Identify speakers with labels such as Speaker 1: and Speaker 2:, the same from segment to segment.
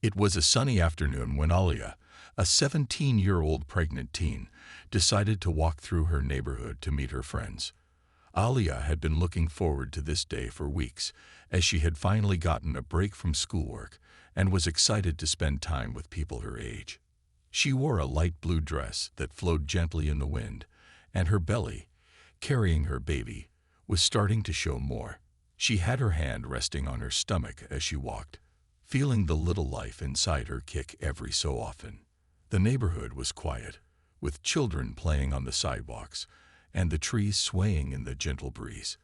Speaker 1: It was a sunny afternoon when Alia, a 17-year-old pregnant teen, decided to walk through her neighborhood to meet her friends. Alia had been looking forward to this day for weeks, as she had finally gotten a break from schoolwork and was excited to spend time with people her age. She wore a light blue dress that flowed gently in the wind, and her belly, carrying her baby, was starting to show more. She had her hand resting on her stomach as she walked, feeling the little life inside her kick every so often. The neighborhood was quiet, with children playing on the sidewalks and the trees swaying in the gentle breeze.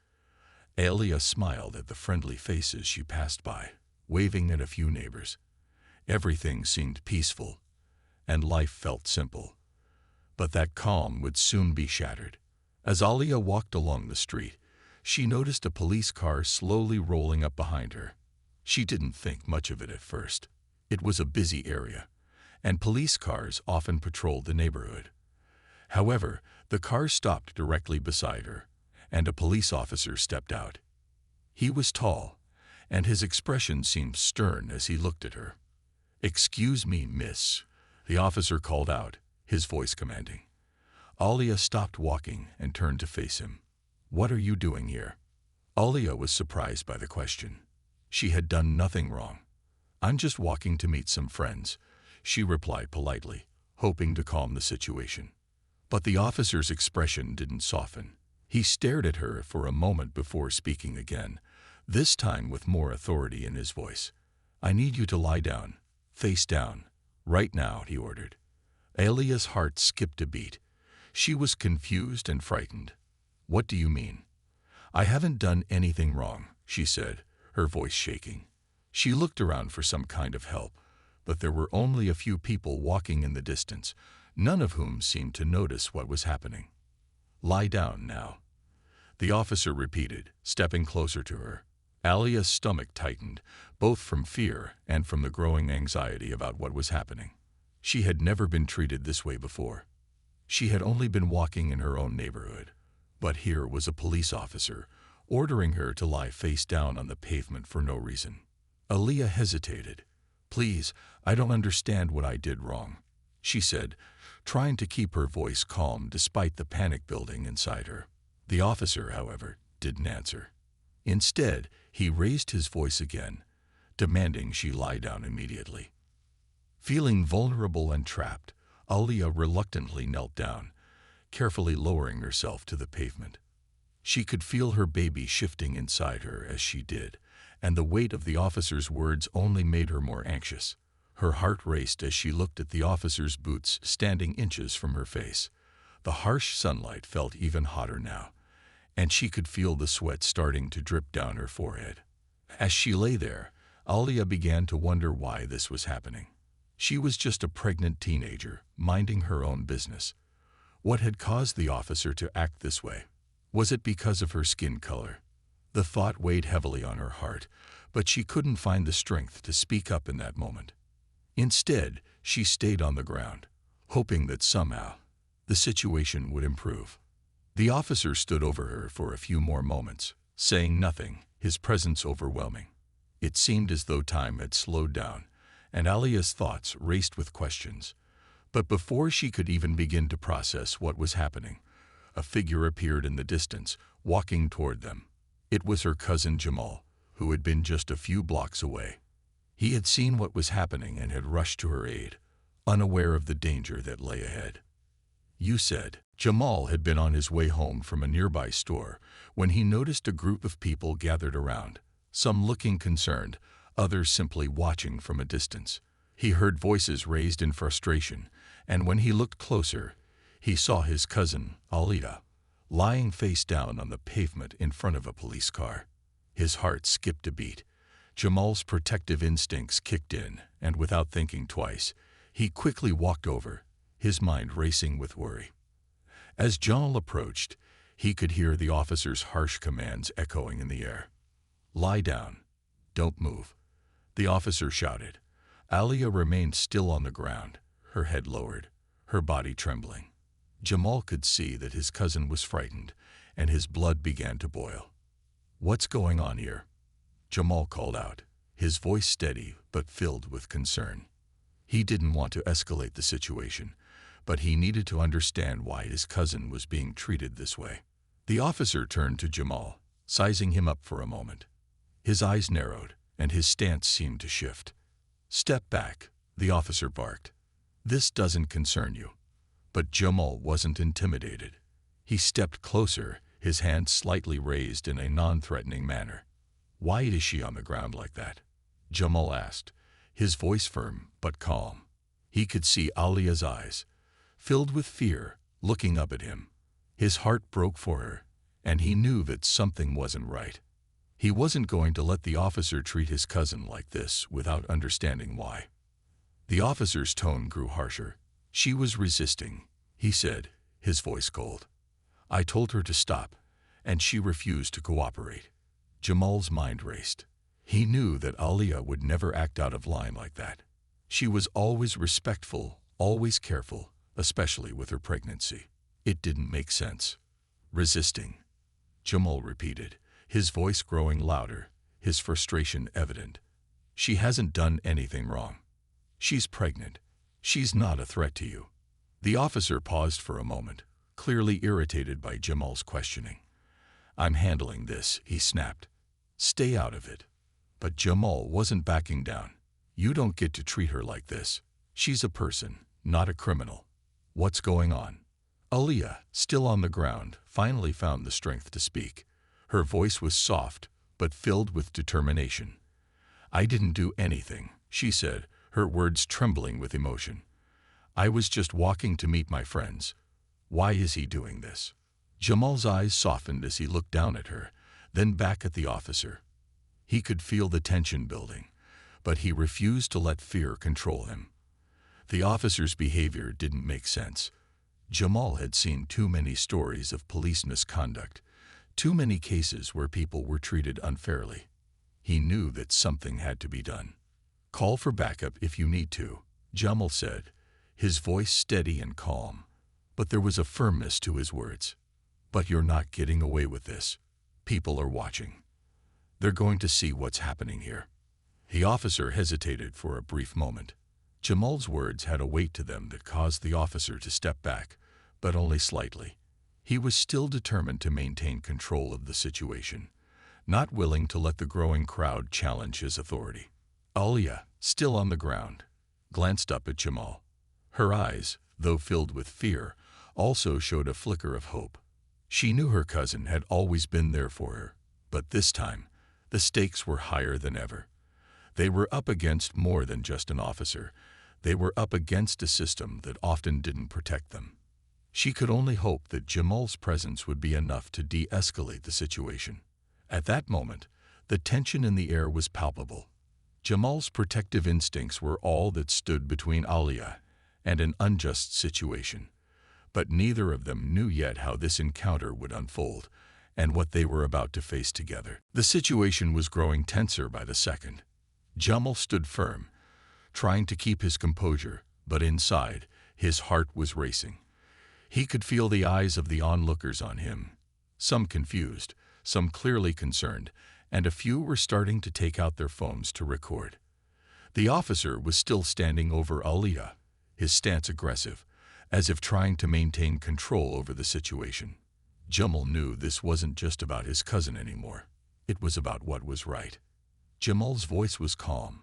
Speaker 1: Alia smiled at the friendly faces she passed by, waving at a few neighbors. Everything seemed peaceful, and life felt simple. But that calm would soon be shattered. As Alia walked along the street, she noticed a police car slowly rolling up behind her. She didn't think much of it at first. It was a busy area, and police cars often patrolled the neighborhood. However, the car stopped directly beside her, and a police officer stepped out. He was tall, and his expression seemed stern as he looked at her. "Excuse me, miss," the officer called out, his voice commanding. Alia stopped walking and turned to face him. "What are you doing here?" Alia was surprised by the question. She had done nothing wrong. "I'm just walking to meet some friends," she replied politely, hoping to calm the situation. But the officer's expression didn't soften. He stared at her for a moment before speaking again, this time with more authority in his voice. "I need you to lie down, face down, right now," he ordered. Alia's heart skipped a beat. She was confused and frightened. "What do you mean?" "I haven't done anything wrong," she said, her voice shaking. She looked around for some kind of help, but there were only a few people walking in the distance, none of whom seemed to notice what was happening. "Lie down now," the officer repeated, stepping closer to her. Alia's stomach tightened, both from fear and from the growing anxiety about what was happening. She had never been treated this way before. She had only been walking in her own neighborhood, but here was a police officer ordering her to lie face down on the pavement for no reason. Alia hesitated. "Please, I don't understand what I did wrong," she said, trying to keep her voice calm despite the panic building inside her. The officer, however, didn't answer. Instead, he raised his voice again, demanding she lie down immediately. Feeling vulnerable and trapped, Alia reluctantly knelt down, carefully lowering herself to the pavement. She could feel her baby shifting inside her as she did, and the weight of the officer's words only made her more anxious. Her heart raced as she looked at the officer's boots standing inches from her face. The harsh sunlight felt even hotter now, and she could feel the sweat starting to drip down her forehead. As she lay there, Alia began to wonder why this was happening. She was just a pregnant teenager, minding her own business. What had caused the officer to act this way? Was it because of her skin color? The thought weighed heavily on her heart, but she couldn't find the strength to speak up in that moment. Instead, she stayed on the ground, hoping that somehow the situation would improve. The officer stood over her for a few more moments, saying nothing, his presence overwhelming. It seemed as though time had slowed down, and Alia's thoughts raced with questions. But before she could even begin to process what was happening, a figure appeared in the distance, walking toward them. It was her cousin Jamal, who had been just a few blocks away. He had seen what was happening and had rushed to her aid, unaware of the danger that lay ahead. "You said." Jamal had been on his way home from a nearby store when he noticed a group of people gathered around, some looking concerned, others simply watching from a distance. He heard voices raised in frustration, and when he looked closer, he saw his cousin, Alia, lying face down on the pavement in front of a police car. His heart skipped a beat. Jamal's protective instincts kicked in, and without thinking twice, he quickly walked over, his mind racing with worry. As Jamal approached, he could hear the officer's harsh commands echoing in the air. "Lie down. Don't move," the officer shouted. Alia remained still on the ground, her head lowered, her body trembling. Jamal could see that his cousin was frightened, and his blood began to boil. "What's going on here?" Jamal called out, his voice steady but filled with concern. He didn't want to escalate the situation, but he needed to understand why his cousin was being treated this way. The officer turned to Jamal, sizing him up for a moment. His eyes narrowed, and his stance seemed to shift. "Step back," the officer barked. "This doesn't concern you." But Jamal wasn't intimidated. He stepped closer, his hand slightly raised in a non-threatening manner. "Why is she on the ground like that?" Jamal asked, his voice firm but calm. He could see Alia's eyes, filled with fear, looking up at him. His heart broke for her, and he knew that something wasn't right. He wasn't going to let the officer treat his cousin like this without understanding why. The officer's tone grew harsher. "She was resisting," he said, his voice cold. "I told her to stop, and she refused to cooperate." Jamal's mind raced. He knew that Alia would never act out of line like that. She was always respectful, always careful, especially with her pregnancy. It didn't make sense. "Resisting," Jamal repeated, his voice growing louder, his frustration evident. "She hasn't done anything wrong. She's pregnant. She's not a threat to you." The officer paused for a moment, clearly irritated by Jamal's questioning. "I'm handling this," he snapped. "Stay out of it." But Jamal wasn't backing down. "You don't get to treat her like this. She's a person, not a criminal." "What's going on?" Alia, still on the ground, finally found the strength to speak. Her voice was soft, but filled with determination. "I didn't do anything," she said, her words trembling with emotion. "I was just walking to meet my friends. Why is he doing this?" Jamal's eyes softened as he looked down at her, then back at the officer. He could feel the tension building, but he refused to let fear control him. The officer's behavior didn't make sense. Jamal had seen too many stories of police misconduct, too many cases where people were treated unfairly. He knew that something had to be done. "Call for backup if you need to," Jamal said, his voice steady and calm, but there was a firmness to his words. "But you're not getting away with this. People are watching. They're going to see what's happening here." The officer hesitated for a brief moment. Jamal's words had a weight to them that caused the officer to step back, but only slightly. He was still determined to maintain control of the situation, not willing to let the growing crowd challenge his authority. Alia, still on the ground, glanced up at Jamal. Her eyes, though filled with fear, also showed a flicker of hope. She knew her cousin had always been there for her, but this time, the stakes were higher than ever. They were up against more than just an officer. They were up against a system that often didn't protect them. She could only hope that Jamal's presence would be enough to de-escalate the situation. At that moment, the tension in the air was palpable. Jamal's protective instincts were all that stood between Alia and an unjust situation. But neither of them knew yet how this encounter would unfold and what they were about to face together. The situation was growing tenser by the second. Jamal stood firm, trying to keep his composure, but inside, his heart was racing. He could feel the eyes of the onlookers on him, some confused, some clearly concerned, and a few were starting to take out their phones to record. The officer was still standing over Alia, his stance aggressive, as if trying to maintain control over the situation. Jamal knew this wasn't just about his cousin anymore. It was about what was right. Jamal's voice was calm,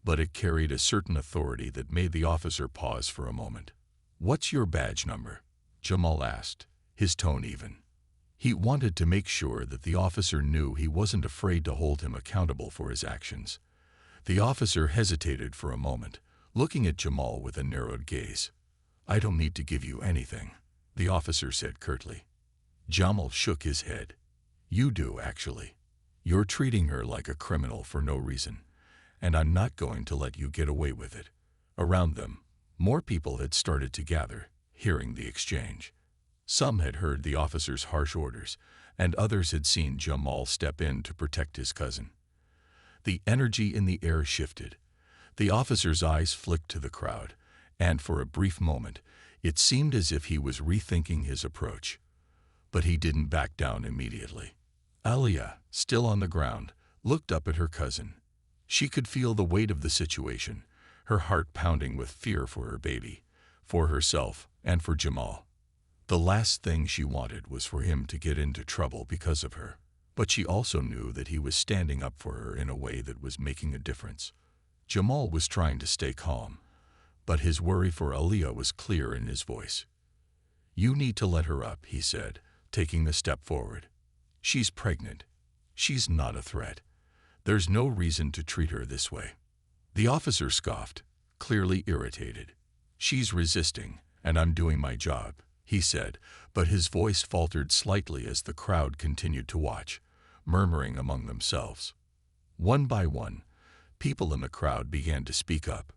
Speaker 1: but it carried a certain authority that made the officer pause for a moment. "What's your badge number?" Jamal asked, his tone even. He wanted to make sure that the officer knew he wasn't afraid to hold him accountable for his actions. The officer hesitated for a moment, looking at Jamal with a narrowed gaze. "I don't need to give you anything," the officer said curtly. Jamal shook his head. "You do, actually. You're treating her like a criminal for no reason, and I'm not going to let you get away with it." Around them, more people had started to gather, hearing the exchange. Some had heard the officer's harsh orders, and others had seen Jamal step in to protect his cousin. The energy in the air shifted. The officer's eyes flicked to the crowd, and for a brief moment, it seemed as if he was rethinking his approach. But he didn't back down immediately. Alia, still on the ground, looked up at her cousin. She could feel the weight of the situation, her heart pounding with fear for her baby, for herself, and for Jamal. The last thing she wanted was for him to get into trouble because of her. But she also knew that he was standing up for her in a way that was making a difference. Jamal was trying to stay calm, but his worry for Aliyah was clear in his voice. "You need to let her up," he said, taking a step forward. "She's pregnant. She's not a threat. There's no reason to treat her this way." The officer scoffed, clearly irritated. "She's resisting, and I'm doing my job," he said, but his voice faltered slightly as the crowd continued to watch, murmuring among themselves. One by one, people in the crowd began to speak up.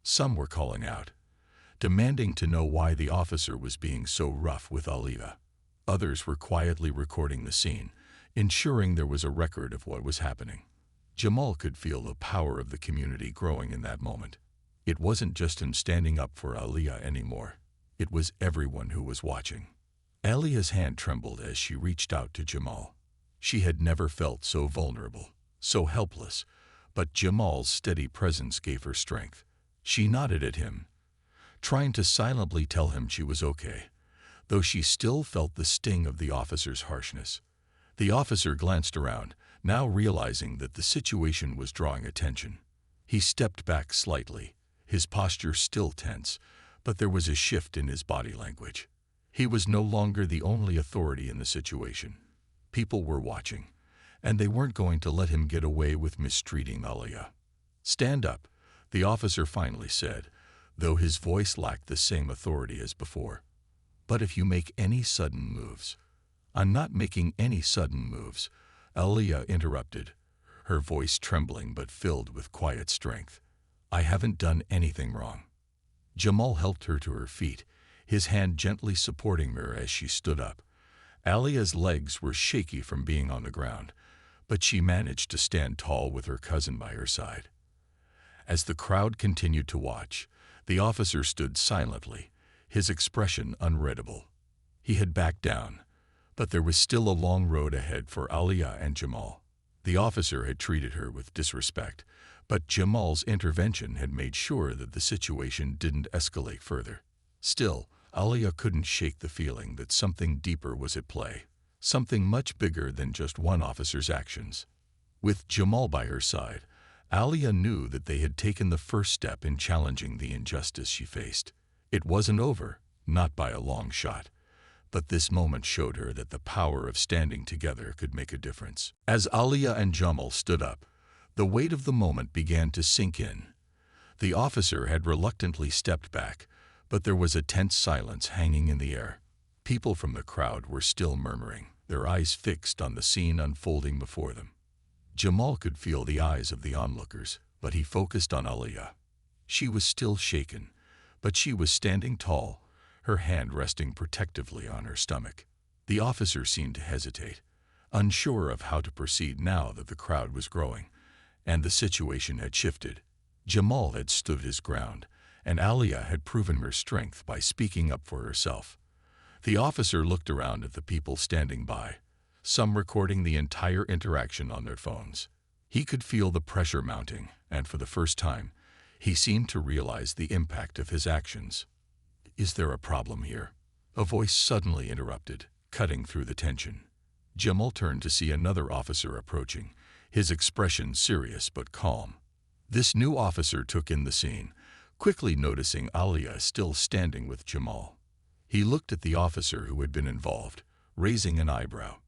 Speaker 1: Some were calling out, demanding to know why the officer was being so rough with Aliyah. Others were quietly recording the scene, ensuring there was a record of what was happening. Jamal could feel the power of the community growing in that moment. It wasn't just him standing up for Aliyah anymore. It was everyone who was watching. Aliyah's hand trembled as she reached out to Jamal. She had never felt so vulnerable, so helpless, but Jamal's steady presence gave her strength. She nodded at him, trying to silently tell him she was okay, though she still felt the sting of the officer's harshness. The officer glanced around, now realizing that the situation was drawing attention. He stepped back slightly, his posture still tense, but there was a shift in his body language. He was no longer the only authority in the situation. People were watching, and they weren't going to let him get away with mistreating Aliyah. "Stand up," the officer finally said, though his voice lacked the same authority as before. "But if you make any sudden moves—" "I'm not making any sudden moves," Aliyah interrupted, her voice trembling but filled with quiet strength. "I haven't done anything wrong." Jamal helped her to her feet, his hand gently supporting her as she stood up. Aliyah's legs were shaky from being on the ground, but she managed to stand tall with her cousin by her side. As the crowd continued to watch, the officer stood silently, his expression unreadable. He had backed down, but there was still a long road ahead for Aliyah and Jamal. The officer had treated her with disrespect, but Jamal's intervention had made sure that the situation didn't escalate further. Still, Aliyah couldn't shake the feeling that something deeper was at play, something much bigger than just one officer's actions. With Jamal by her side, Aliyah knew that they had taken the first step in challenging the injustice she faced. It wasn't over, not by a long shot, but this moment showed her that the power of standing together could make a difference. As Aliyah and Jamal stood up, the weight of the moment began to sink in. The officer had reluctantly stepped back, but there was a tense silence hanging in the air. People from the crowd were still murmuring, their eyes fixed on the scene unfolding before them. Jamal could feel the eyes of the onlookers, but he focused on Aliyah. She was still shaken, but she was standing tall, her hand resting protectively on her stomach. The officer seemed to hesitate, unsure of how to proceed now that the crowd was growing, and the situation had shifted. Jamal had stood his ground, and Aliyah had proven her strength by speaking up for herself. The officer looked around at the people standing by, some recording the entire interaction on their phones. He could feel the pressure mounting, and for the first time, he seemed to realize the impact of his actions. "Is there a problem here?" a voice suddenly interrupted, cutting through the tension. Jamal turned to see another officer approaching, his expression serious but calm. This new officer took in the scene, quickly noticing Aliyah still standing with Jamal. He looked at the officer who had been involved, raising an eyebrow.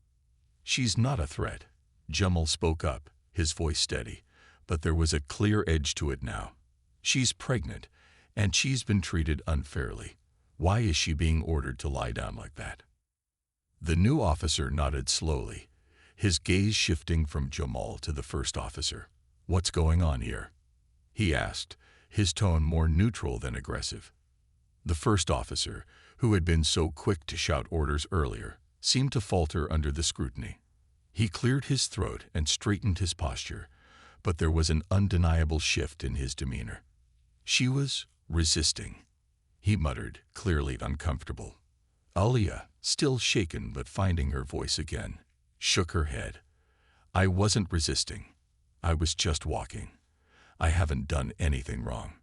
Speaker 1: "She's not a threat," Jamal spoke up, his voice steady, but there was a clear edge to it now. "She's pregnant, and she's been treated unfairly. Why is she being ordered to lie down like that?" The new officer nodded slowly, his gaze shifting from Jamal to the first officer. "What's going on here?" he asked, his tone more neutral than aggressive. The first officer, who had been so quick to shout orders earlier, seemed to falter under the scrutiny. He cleared his throat and straightened his posture, but there was an undeniable shift in his demeanor. "She was resisting," he muttered, clearly uncomfortable. Aliyah, still shaken but finding her voice again, shook her head. "I wasn't resisting. I was just walking. I haven't done anything wrong."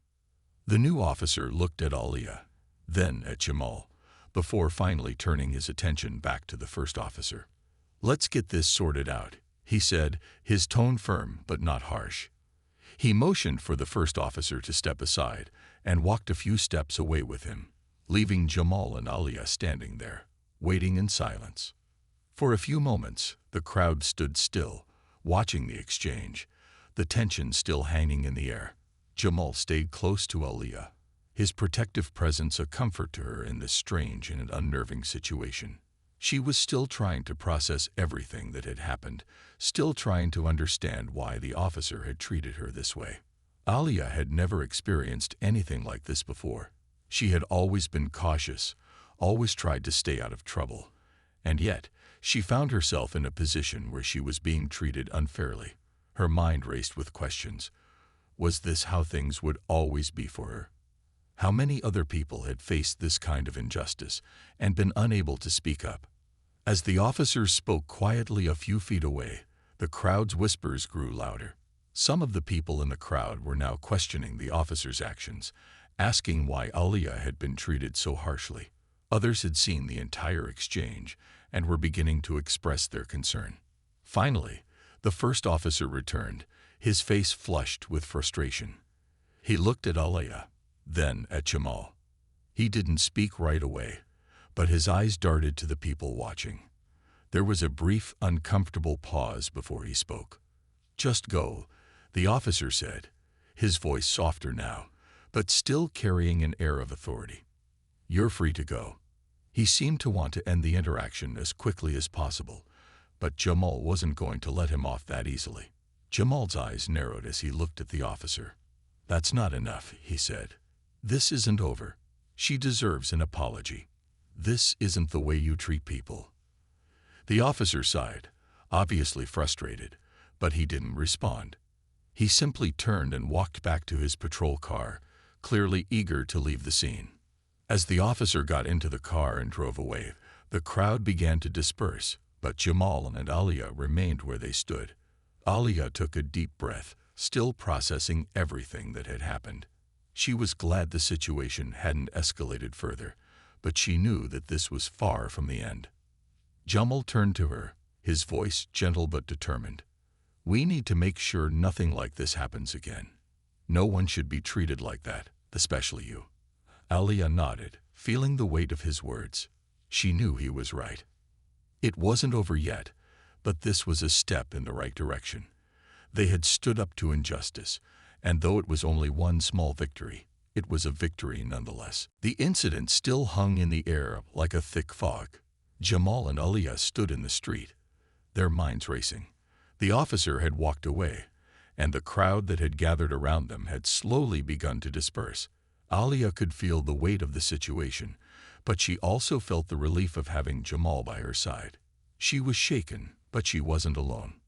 Speaker 1: The new officer looked at Alia, then at Jamal, before finally turning his attention back to the first officer. "Let's get this sorted out," he said, his tone firm but not harsh. He motioned for the first officer to step aside and walked a few steps away with him, leaving Jamal and Alia standing there, waiting in silence. For a few moments, the crowd stood still, watching the exchange, the tension still hanging in the air. Jamal stayed close to Alia, his protective presence a comfort to her in this strange and unnerving situation. She was still trying to process everything that had happened, still trying to understand why the officer had treated her this way. Alia had never experienced anything like this before. She had always been cautious, always tried to stay out of trouble, and yet she found herself in a position where she was being treated unfairly. Her mind raced with questions. Was this how things would always be for her? How many other people had faced this kind of injustice and been unable to speak up? As the officers spoke quietly a few feet away, the crowd's whispers grew louder. Some of the people in the crowd were now questioning the officers' actions, asking why Alia had been treated so harshly. Others had seen the entire exchange and were beginning to express their concern. Finally, the first officer returned, his face flushed with frustration. He looked at Alia, then at Jamal. He didn't speak right away, but his eyes darted to the people watching. There was a brief, uncomfortable pause before he spoke. "Just go," the officer said, his voice softer now, but still carrying an air of authority. "You're free to go." He seemed to want to end the interaction as quickly as possible, but Jamal wasn't going to let him off that easily. Jamal's eyes narrowed as he looked at the officer. "That's not enough," he said. "This isn't over. She deserves an apology. This isn't the way you treat people." The officer sighed, obviously frustrated, but he didn't respond. He simply turned and walked back to his patrol car, clearly eager to leave the scene. As the officer got into the car and drove away, the crowd began to disperse, but Jamal and Alia remained where they stood. Alia took a deep breath, still processing everything that had happened. She was glad the situation hadn't escalated further, but she knew that this was far from the end. Jamal turned to her, his voice gentle but determined. "We need to make sure nothing like this happens again. No one should be treated like that, especially you." Alia nodded, feeling the weight of his words. She knew he was right. It wasn't over yet, but this was a step in the right direction. They had stood up to injustice, and though it was only one small victory, it was a victory nonetheless. The incident still hung in the air like a thick fog. Jamal and Alia stood in the street, their minds racing. The officer had walked away, and the crowd that had gathered around them had slowly begun to disperse. Alia could feel the weight of the situation, but she also felt the relief of having Jamal by her side. She was shaken, but she wasn't alone.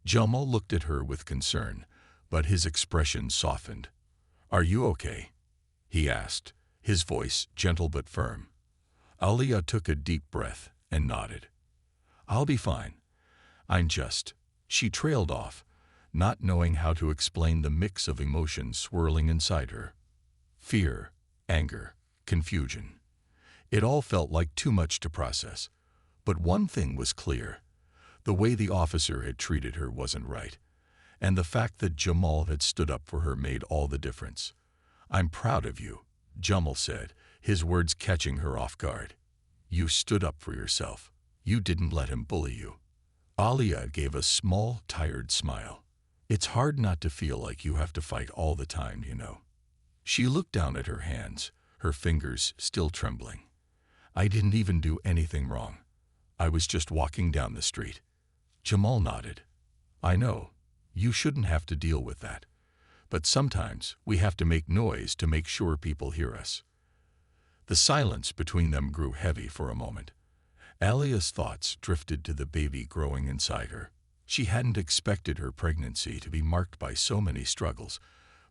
Speaker 1: Jamal looked at her with concern, but his expression softened. "Are you okay?" he asked, his voice gentle but firm. Alia took a deep breath and nodded. "I'll be fine. I'm just..." She trailed off, not knowing how to explain the mix of emotions swirling inside her. Fear, anger, confusion. It all felt like too much to process. But one thing was clear. The way the officer had treated her wasn't right, and the fact that Jamal had stood up for her made all the difference. "I'm proud of you," Jamal said, his words catching her off guard. "You stood up for yourself. You didn't let him bully you." Alia gave a small, tired smile. "It's hard not to feel like you have to fight all the time, you know." She looked down at her hands, her fingers still trembling. "I didn't even do anything wrong. I was just walking down the street." Jamal nodded. "I know. You shouldn't have to deal with that. But sometimes we have to make noise to make sure people hear us." The silence between them grew heavy for a moment. Alia's thoughts drifted to the baby growing inside her. She hadn't expected her pregnancy to be marked by so many struggles,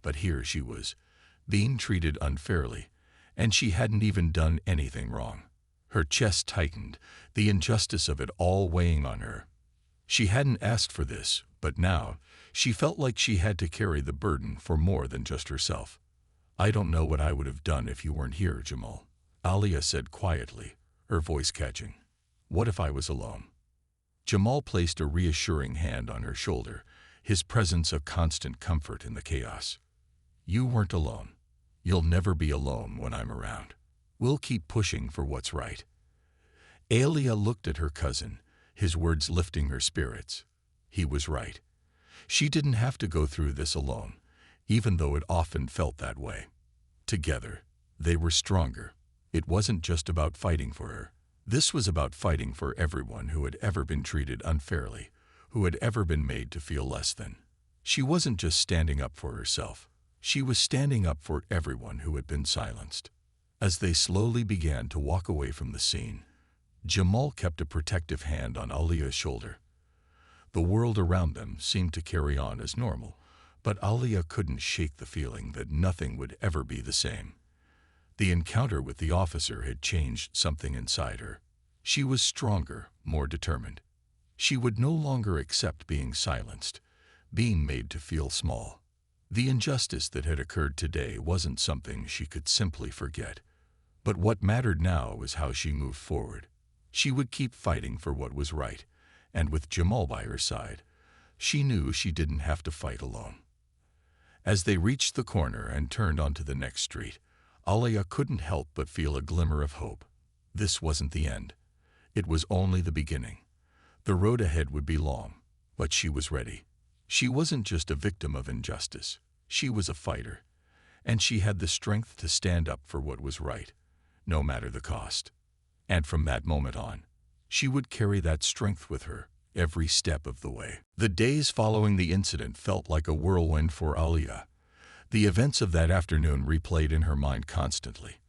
Speaker 1: but here she was, being treated unfairly, and she hadn't even done anything wrong. Her chest tightened, the injustice of it all weighing on her. She hadn't asked for this, But now, she felt like she had to carry the burden for more than just herself. "I don't know what I would have done if you weren't here, Jamal," Alia said quietly, her voice catching. "What if I was alone?" Jamal placed a reassuring hand on her shoulder, his presence a constant comfort in the chaos. "You weren't alone. You'll never be alone when I'm around. We'll keep pushing for what's right." Alia looked at her cousin, his words lifting her spirits. He was right. She didn't have to go through this alone, even though it often felt that way. Together, they were stronger. It wasn't just about fighting for her. This was about fighting for everyone who had ever been treated unfairly, who had ever been made to feel less than. She wasn't just standing up for herself. She was standing up for everyone who had been silenced. As they slowly began to walk away from the scene, Jamal kept a protective hand on Alia's shoulder. The world around them seemed to carry on as normal, but Alia couldn't shake the feeling that nothing would ever be the same. The encounter with the officer had changed something inside her. She was stronger, more determined. She would no longer accept being silenced, being made to feel small. The injustice that had occurred today wasn't something she could simply forget. But what mattered now was how she moved forward. She would keep fighting for what was right, and with Jamal by her side, she knew she didn't have to fight alone. As they reached the corner and turned onto the next street, Alia couldn't help but feel a glimmer of hope. This wasn't the end. It was only the beginning. The road ahead would be long, but she was ready. She wasn't just a victim of injustice. She was a fighter, and she had the strength to stand up for what was right, no matter the cost. And from that moment on, she would carry that strength with her every step of the way. The days following the incident felt like a whirlwind for Alia. The events of that afternoon replayed in her mind constantly.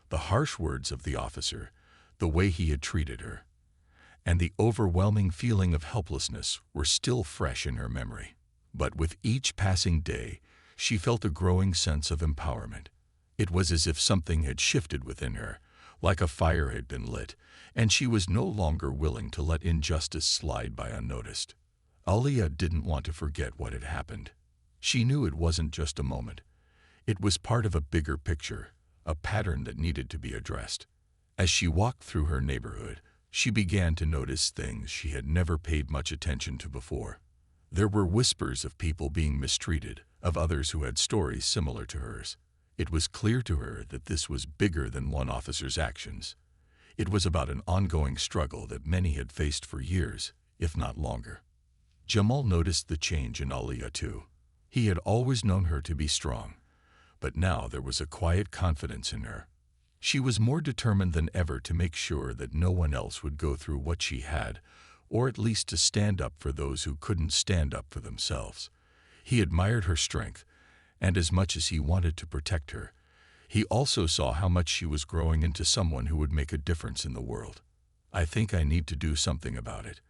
Speaker 1: The harsh words of the officer, the way he had treated her, and the overwhelming feeling of helplessness were still fresh in her memory. But with each passing day, she felt a growing sense of empowerment. It was as if something had shifted within her, like a fire had been lit, and she was no longer willing to let injustice slide by unnoticed. Alia didn't want to forget what had happened. She knew it wasn't just a moment. It was part of a bigger picture, a pattern that needed to be addressed. As she walked through her neighborhood, she began to notice things she had never paid much attention to before. There were whispers of people being mistreated, of others who had stories similar to hers. It was clear to her that this was bigger than one officer's actions. It was about an ongoing struggle that many had faced for years, if not longer. Jamal noticed the change in Alia too. He had always known her to be strong, but now there was a quiet confidence in her. She was more determined than ever to make sure that no one else would go through what she had, or at least to stand up for those who couldn't stand up for themselves. He admired her strength, and as much as he wanted to protect her, he also saw how much she was growing into someone who would make a difference in the world. "I think I need to do something about it,"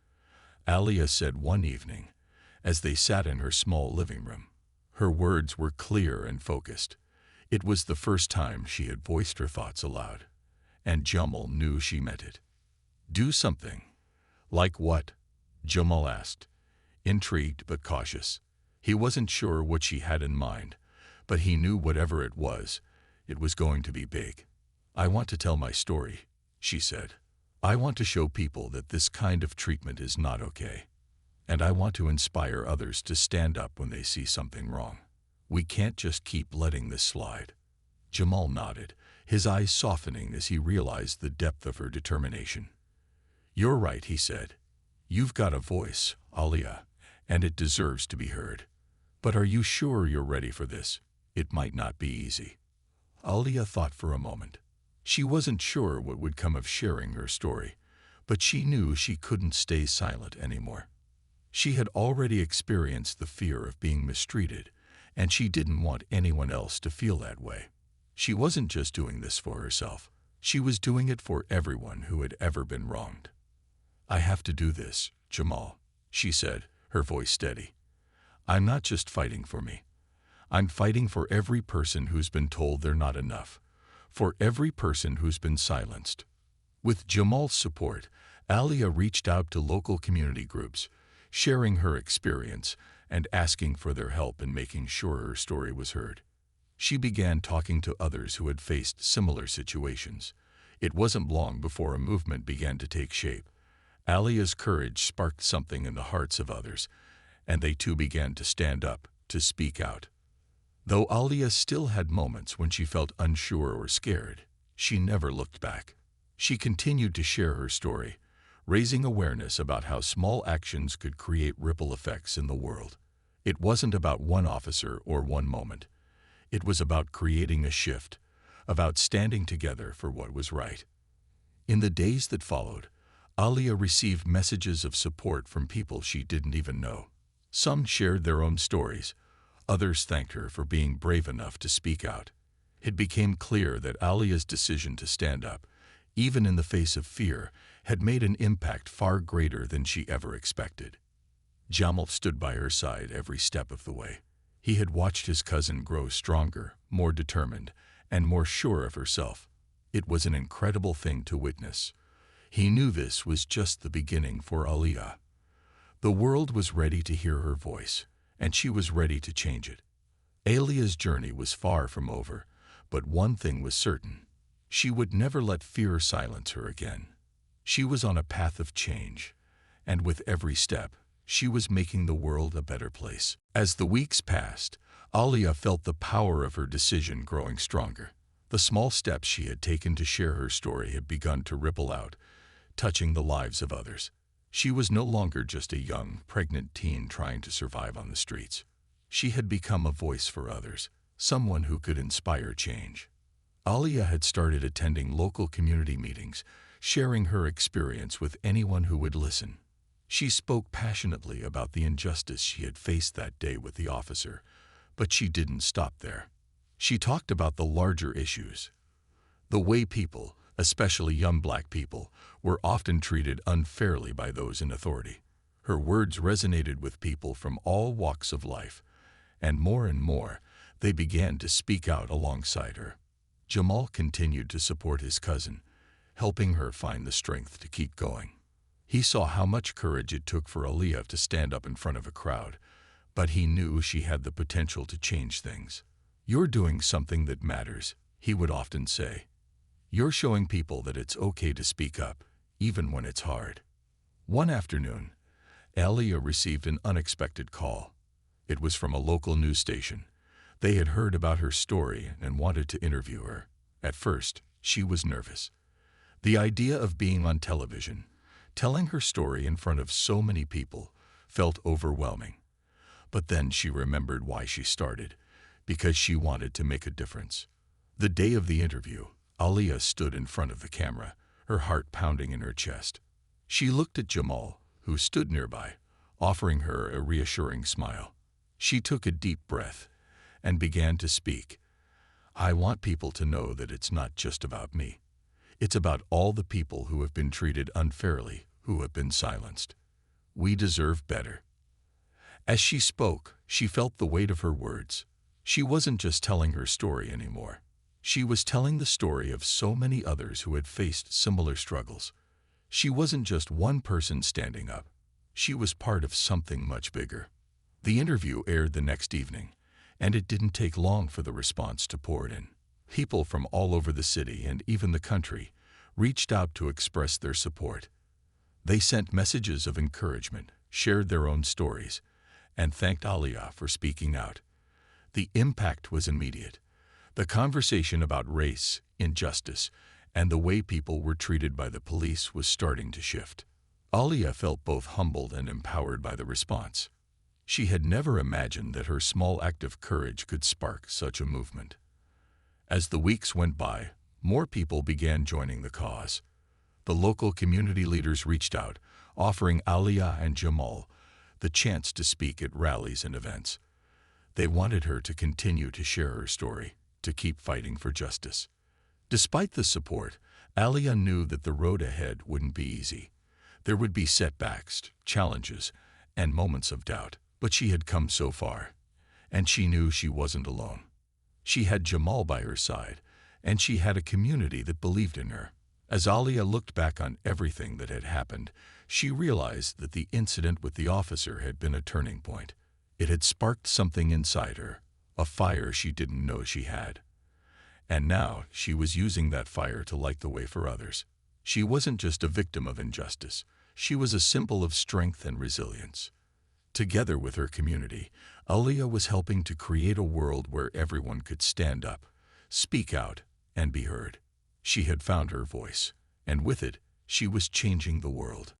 Speaker 1: Alia said one evening, as they sat in her small living room. Her words were clear and focused. It was the first time she had voiced her thoughts aloud, and Jamal knew she meant it. "Do something." "Like what?" Jamal asked, intrigued but cautious. He wasn't sure what she had in mind, but he knew whatever it was going to be big. "I want to tell my story," she said. "I want to show people that this kind of treatment is not okay. And I want to inspire others to stand up when they see something wrong. We can't just keep letting this slide." Jamal nodded, his eyes softening as he realized the depth of her determination. "You're right," he said. "You've got a voice, Alia, and it deserves to be heard. But are you sure you're ready for this? It might not be easy." Alia thought for a moment. She wasn't sure what would come of sharing her story, but she knew she couldn't stay silent anymore. She had already experienced the fear of being mistreated, and she didn't want anyone else to feel that way. She wasn't just doing this for herself. She was doing it for everyone who had ever been wronged. "I have to do this, Jamal," she said, her voice steady. "I'm not just fighting for me. I'm fighting for every person who's been told they're not enough, for every person who's been silenced." With Jamal's support, Alia reached out to local community groups. sharing her experience and asking for their help in making sure her story was heard. She began talking to others who had faced similar situations. It wasn't long before a movement began to take shape. Alia's courage sparked something in the hearts of others, and they too began to stand up, to speak out. Though Alia still had moments when she felt unsure or scared, she never looked back. She continued to share her story, raising awareness about how small actions could create ripple effects in the world. It wasn't about one officer or one moment. It was about creating a shift, about standing together for what was right. In the days that followed, Alia received messages of support from people she didn't even know. Some shared their own stories. Others thanked her for being brave enough to speak out. It became clear that Alia's decision to stand up, even in the face of fear, had made an impact far greater than she ever expected. Jamal stood by her side every step of the way. He had watched his cousin grow stronger, more determined, and more sure of herself. It was an incredible thing to witness. He knew this was just the beginning for Alia. The world was ready to hear her voice, and she was ready to change it. Alia's journey was far from over, but one thing was certain. She would never let fear silence her again. She was on a path of change, and with every step, she was making the world a better place. As the weeks passed, Alia felt the power of her decision growing stronger. The small steps she had taken to share her story had begun to ripple out, touching the lives of others. She was no longer just a young, pregnant teen trying to survive on the streets. She had become a voice for others, someone who could inspire change. Alia had started attending local community meetings, sharing her experience with anyone who would listen. She spoke passionately about the injustice she had faced that day with the officer, but she didn't stop there. She talked about the larger issues, the way people, especially young Black people, were often treated unfairly by those in authority. Her words resonated with people from all walks of life, and more, they began to speak out alongside her. Jamal continued to support his cousin, helping her find the strength to keep going. He saw how much courage it took for Alia to stand up in front of a crowd, but he knew she had the potential to change things. "You're doing something that matters," he would often say. "You're showing people that it's okay to speak up, even when it's hard." One afternoon, Alia received an unexpected call. It was from a local news station. They had heard about her story and wanted to interview her. At first, she was nervous. The idea of being on television, telling her story in front of so many people, felt overwhelming. But then she remembered why she started, because she wanted to make a difference. The day of the interview, Alia stood in front of the camera, her heart pounding in her chest. She looked at Jamal, who stood nearby, offering her a reassuring smile. She took a deep breath and began to speak. "I want people to know that it's not just about me. It's about all the people who have been treated unfairly, who have been silenced. We deserve better." As she spoke, she felt the weight of her words. She wasn't just telling her story anymore. She was telling the story of so many others who had faced similar struggles. She wasn't just one person standing up. She was part of something much bigger. The interview aired the next evening, and it didn't take long for the response to pour in. People from all over the city and even the country reached out to express their support. They sent messages of encouragement, shared their own stories, and thanked Alia for speaking out. The impact was immediate. The conversation about race, injustice, and the way people were treated by the police was starting to shift. Alia felt both humbled and empowered by the response. She had never imagined that her small act of courage could spark such a movement. As the weeks went by, more people began joining the cause. The local community leaders reached out, offering Alia and Jamal the chance to speak at rallies and events. They wanted her to continue to share her story, to keep fighting for justice. Despite the support, Alia knew that the road ahead wouldn't be easy. There would be setbacks, challenges, and moments of doubt. But she had come so far, and she knew she wasn't alone. She had Jamal by her side, and she had a community that believed in her. As Alia looked back on everything that had happened, she realized that the incident with the officer had been a turning point. It had sparked something inside her, a fire she didn't know she had. And now she was using that fire to light the way for others. She wasn't just a victim of injustice. She was a symbol of strength and resilience. Together with her community, Alia was helping to create a world where everyone could stand up, speak out, and be heard. She had found her voice, and with it, she was changing the world.